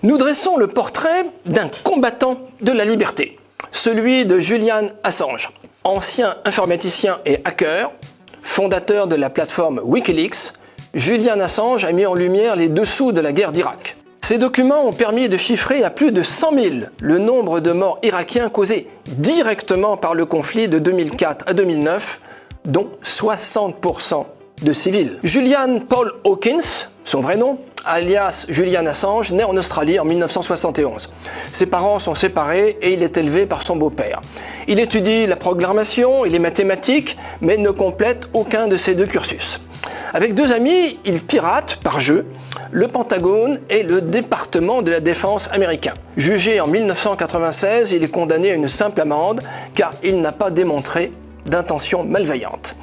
Nous dressons le portrait d'un combattant de la liberté, celui de Julian Assange, ancien informaticien et hacker, fondateur de la plateforme Wikileaks. Julian Assange a mis en lumière les dessous de la guerre d'Irak. Ces documents ont permis de chiffrer à plus de 100 000 le nombre de morts irakiens causés directement par le conflit de 2004 à 2009, dont 60% de civils. Julian Paul Hawkins, son vrai nom, alias Julian Assange, naît en Australie en 1971. Ses parents sont séparés et il est élevé par son beau-père. Il étudie la programmation et les mathématiques, mais ne complète aucun de ces deux cursus. Avec deux amis, il pirate, par jeu, le Pentagone et le département de la défense américain. Jugé en 1996, il est condamné à une simple amende car il n'a pas démontré d'intention malveillante.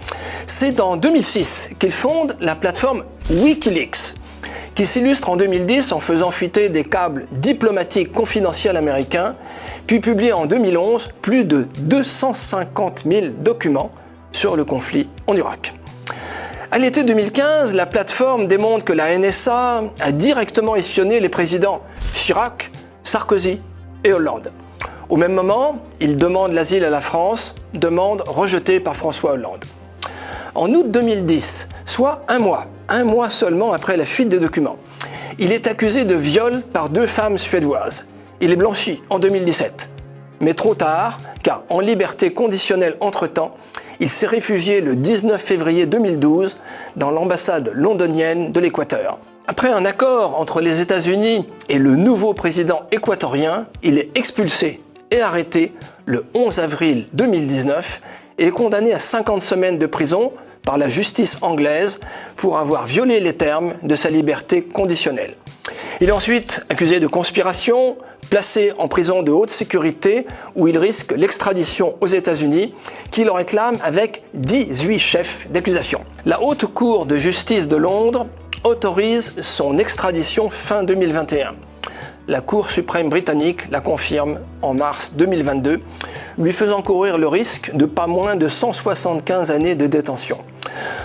C'est en 2006 qu'il fonde la plateforme Wikileaks, qui s'illustre en 2010 en faisant fuiter des câbles diplomatiques confidentiels américains, puis publie en 2011 plus de 250 000 documents sur le conflit en Irak. À l'été 2015, la plateforme démontre que la NSA a directement espionné les présidents Chirac, Sarkozy et Hollande. Au même moment, il demande l'asile à la France, demande rejetée par François Hollande. En août 2010, soit un mois seulement après la fuite des documents, il est accusé de viol par deux femmes suédoises. Il est blanchi en 2017. Mais trop tard, car en liberté conditionnelle entre-temps, il s'est réfugié le 19 février 2012 dans l'ambassade londonienne de l'Équateur. Après un accord entre les États-Unis et le nouveau président équatorien, il est expulsé et arrêté le 11 avril 2019 et est condamné à 50 semaines de prison par la justice anglaise pour avoir violé les termes de sa liberté conditionnelle. Il est ensuite accusé de conspiration, placé en prison de haute sécurité où il risque l'extradition aux États-Unis qui le réclame avec 18 chefs d'accusation. La Haute Cour de justice de Londres autorise son extradition fin 2021. La Cour suprême britannique la confirme en mars 2022, lui faisant courir le risque de pas moins de 175 années de détention.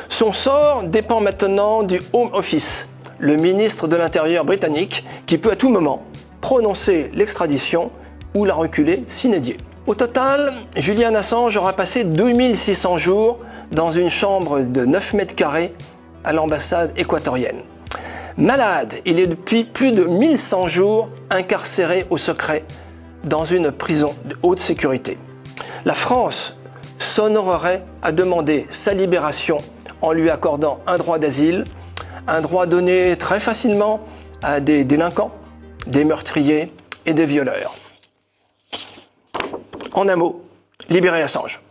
Son sort dépend maintenant du Home Office, le ministre de l'Intérieur britannique, qui peut à tout moment prononcer l'extradition ou la reculer sine die. Au total, Julian Assange aura passé 2600 jours dans une chambre de 9 mètres carrés à l'ambassade équatorienne. Malade, il est depuis plus de 1100 jours incarcéré au secret dans une prison de haute sécurité. La France s'honorerait à demander sa libération en lui accordant un droit d'asile, un droit donné très facilement à des délinquants, des meurtriers et des violeurs. En un mot, libérez Assange.